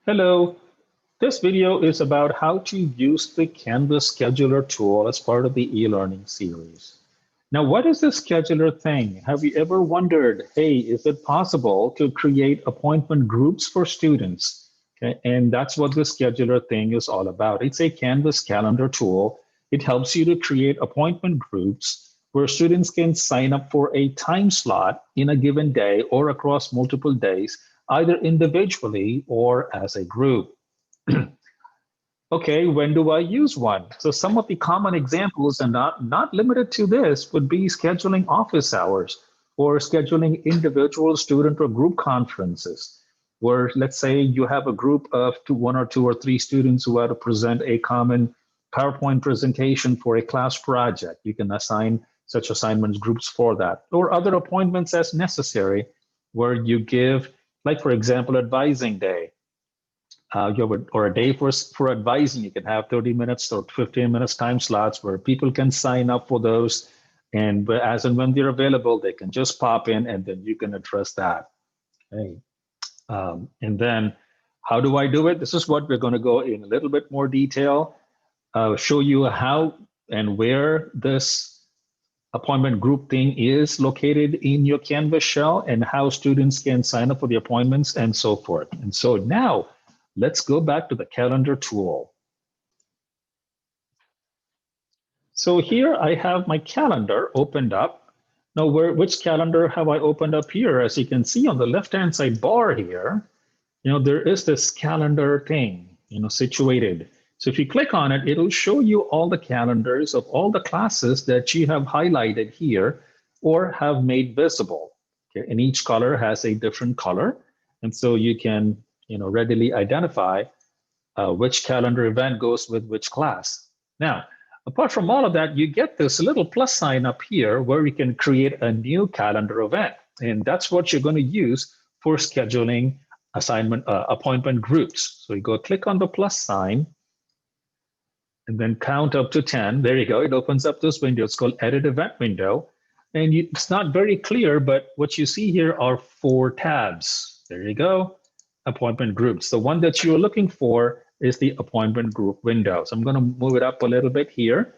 Hello, this video is about how to use the Canvas scheduler tool as part of the e-learning series. Now, what is the scheduler thing? Have you ever wondered, hey, is it possible to create appointment groups for students? Okay, and that's what the scheduler thing is all about. It's a Canvas calendar tool. It helps you to create appointment groups where students can sign up for a time slot in a given day or across multiple days, either individually or as a group. Okay, when do I use one? So some of the common examples, and not limited to this, would be scheduling office hours or scheduling individual student or group conferences, where let's say you have a group of one or two or three students who are to present a common PowerPoint presentation for a class project. You can assign such assignments groups for that, or other appointments as necessary, where you give, like for example, advising day or a day for advising. You can have 30 minutes or 15 minutes time slots where people can sign up for those. And as and when they're available, they can just pop in and then you can address that. Okay. And then how do I do it? This is what we're going to go in a little bit more detail, show you how and where this appointment group thing is located in your Canvas shell and how students can sign up for the appointments and so forth. And so now let's go back to the calendar tool. So here I have my calendar opened up. Now, which calendar have I opened up here? As you can see on the left-hand side bar here, there is this calendar thing, situated. So if you click on it, it'll show you all the calendars of all the classes that you have highlighted here or have made visible. Okay, and each color has a different color. And so you can, readily identify which calendar event goes with which class. Now, apart from all of that, you get this little plus sign up here where you can create a new calendar event. And that's what you're going to use for scheduling appointment groups. So you go click on the plus sign and then count up to 10. There you go. It opens up this window. It's called Edit Event Window. And it's not very clear, but what you see here are 4 tabs. There you go. Appointment groups. The one that you're looking for is the appointment group window. So I'm going to move it up a little bit here.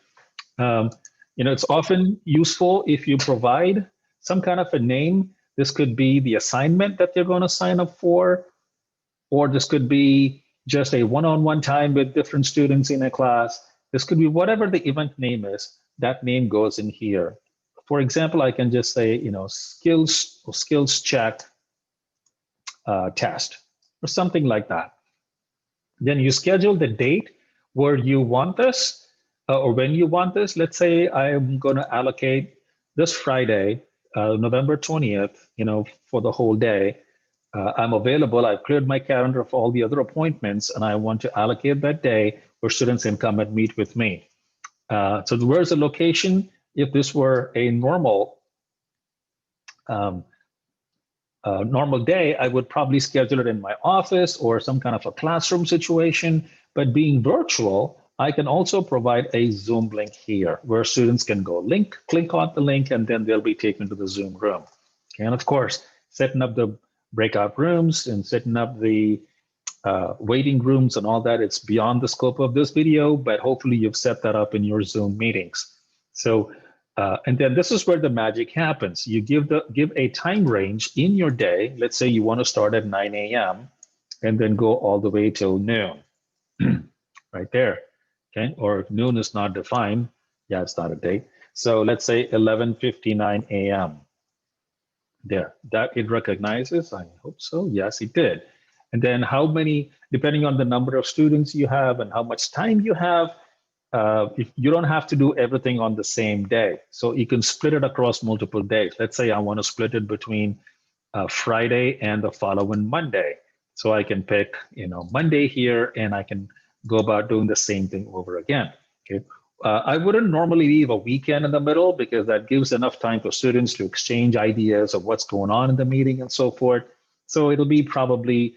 It's often useful if you provide some kind of a name. This could be the assignment that they're going to sign up for, or this could be just a one-on-one time with different students in a class. This could be whatever the event name is, that name goes in here. For example, I can just say, skills check test or something like that. Then you schedule the date where you want this or when you want this. Let's say I'm going to allocate this Friday, November 20th, for the whole day. I'm available. I've cleared my calendar of all the other appointments, and I want to allocate that day where students can come and meet with me. So where's the location? If this were a normal day, I would probably schedule it in my office or some kind of a classroom situation. But being virtual, I can also provide a Zoom link here where students can go click on the link, and then they'll be taken to the Zoom room. Okay, and of course, setting up the breakout rooms and setting up the waiting rooms and all that, it's beyond the scope of this video, but hopefully you've set that up in your Zoom meetings. So, and then this is where the magic happens. You give a time range in your day. Let's say you want to start at 9 a.m. and then go all the way till noon, right there. Okay, or if noon is not defined, yeah, it's not a date. So let's say 11:59 a.m. There, that it recognizes. I hope so. Yes, it did. And then how many, depending on the number of students you have and how much time you have, if you don't have to do everything on the same day. So you can split it across multiple days. Let's say I want to split it between Friday and the following Monday. So I can pick, Monday here, and I can go about doing the same thing over again. Okay. I wouldn't normally leave a weekend in the middle because that gives enough time for students to exchange ideas of what's going on in the meeting and so forth. So it'll be probably,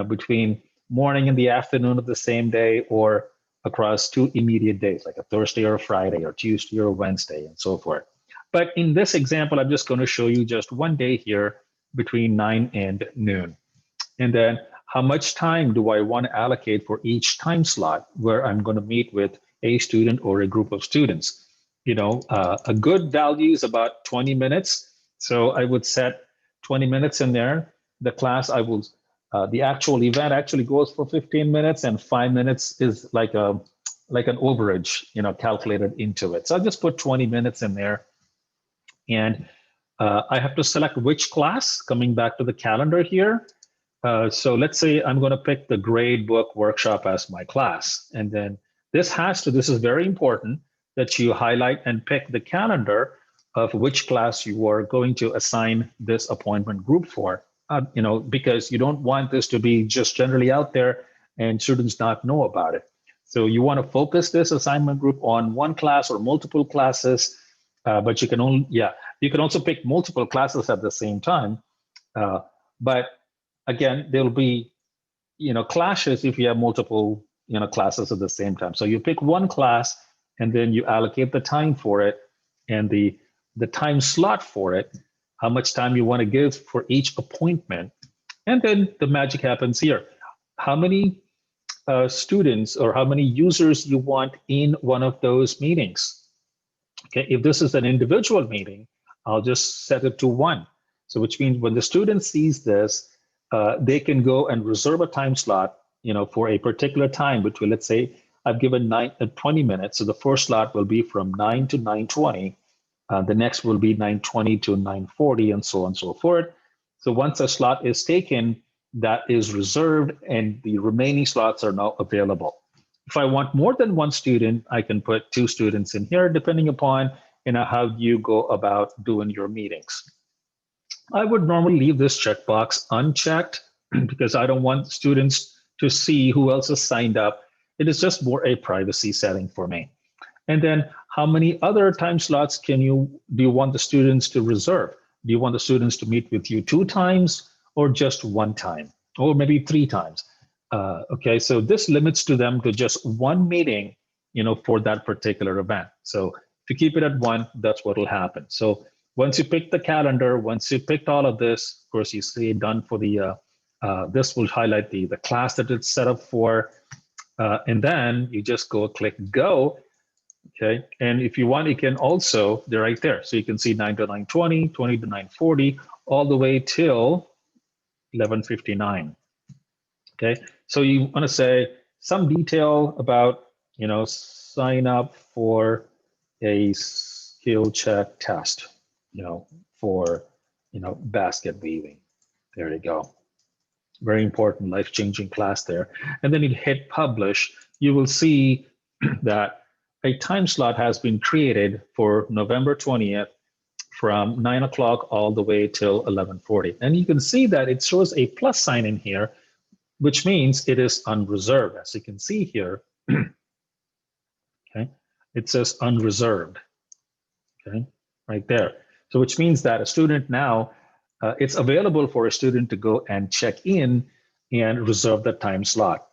between morning and the afternoon of the same day or across 2 immediate days, like a Thursday or a Friday or Tuesday or Wednesday and so forth. But in this example, I'm just going to show you just one day here between 9 and noon. And then how much time do I want to allocate for each time slot where I'm going to meet with a student or a group of students. A good value is about 20 minutes. So I would set 20 minutes in there. The class, the actual event actually goes for 15 minutes, and 5 minutes is like an overage, calculated into it. So I'll just put 20 minutes in there. And I have to select which class, coming back to the calendar here. So let's say I'm going to pick the grade book workshop as my class. And then this is very important that you highlight and pick the calendar of which class you are going to assign this appointment group for, because you don't want this to be just generally out there and students not know about it. So you want to focus this assignment group on one class or multiple classes, but you can also pick multiple classes at the same time. But again, there'll be, clashes if you have multiple, classes at the same time. So you pick one class and then you allocate the time for it and the time slot for it, how much time you want to give for each appointment. And then the magic happens here. How many students or how many users you want in one of those meetings. Okay, if this is an individual meeting, I'll just set it to 1. So which means when the student sees this, they can go and reserve a time slot, for a particular time between, let's say, I've given 20 minutes. So the first slot will be from 9 to 9:20. The next will be 9:20 to 9:40, and so on and so forth. So once a slot is taken, that is reserved, and the remaining slots are now available. If I want more than one student, I can put 2 students in here, depending upon how you go about doing your meetings. I would normally leave this checkbox unchecked because I don't want students to see who else has signed up. It is just more a privacy setting for me. And then how many other time slots do you want the students to reserve? Do you want the students to meet with you 2 times or just 1 time, or maybe 3 times? Okay, so this limits to them to just 1 meeting, for that particular event. So if you keep it at 1, that's what will happen. So once you pick the calendar, once you picked all of this, of course, you see done for the, this will highlight the class that it's set up for. And then you just go click go. Okay, and if you want, you can also, they're right there. So you can see 9 to 9:20, 20 to 9:40, all the way till 11:59. Okay, so you want to say some detail about, sign up for a skill check test, for, basket weaving. There you go. Very important, life-changing class there. And then you hit publish, you will see that a time slot has been created for November 20th from 9 o'clock all the way till 11:40. And you can see that it shows a plus sign in here, which means it is unreserved. As you can see here, okay, it says unreserved, okay, right there. So which means that a student now, it's available for a student to go and check in and reserve the time slot.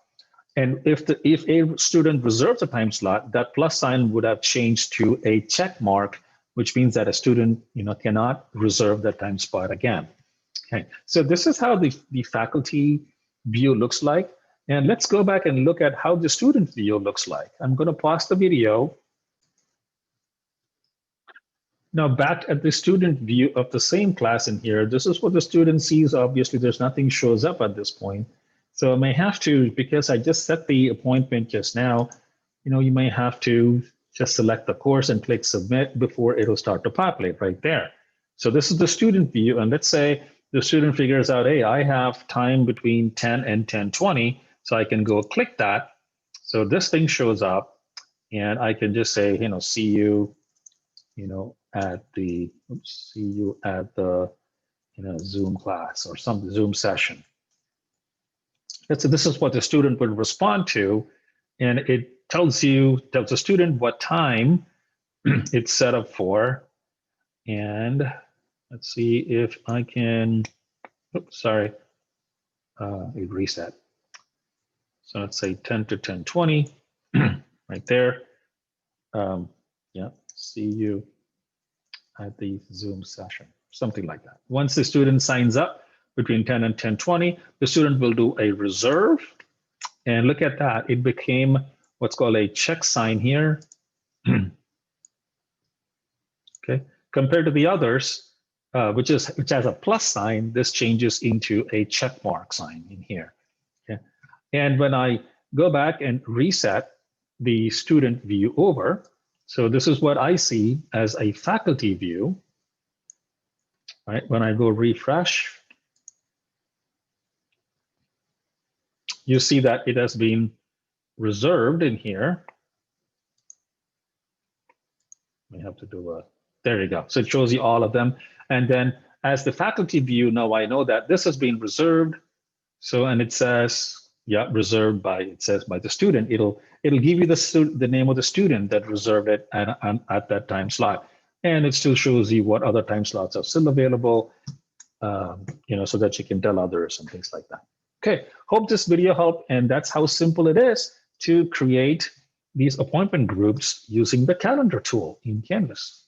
And if a student reserves a time slot, that plus sign would have changed to a check mark, which means that a student, cannot reserve that time spot again. Okay, so this is how the faculty view looks like. And let's go back and look at how the student view looks like. I'm going to pause the video. Now back at the student view of the same class in here, this is what the student sees. Obviously, there's nothing shows up at this point. So I may have to, because I just set the appointment just now, you may have to just select the course and click submit before it'll start to populate right there. So this is the student view. And let's say the student figures out, hey, I have time between 10 and 10:20. So I can go click that. So this thing shows up and I can just say, see you, at the, Zoom class or some Zoom session. So this is what the student would respond to, and it tells the student what time it's set up for. And let's see if I can, oops, sorry, it reset. So let's say 10 to 10:20, right there. Yeah, see you at the Zoom session, something like that. Once the student signs up, between 10 and 10:20, the student will do a reserve. And look at that. It became what's called a check sign here. Okay. Compared to the others, which has a plus sign, this changes into a check mark sign in here. Okay. And when I go back and reset the student view over, so this is what I see as a faculty view. Right? When I go refresh, you see that it has been reserved in here. We have to do a, there you go. So it shows you all of them. And then as the faculty view, now I know that this has been reserved. So, and it says, yeah, reserved by, it says by the student. It'll give you the name of the student that reserved it at that time slot. And it still shows you what other time slots are still available, so that you can tell others and things like that. Okay, hope this video helped. And that's how simple it is to create these appointment groups using the calendar tool in Canvas.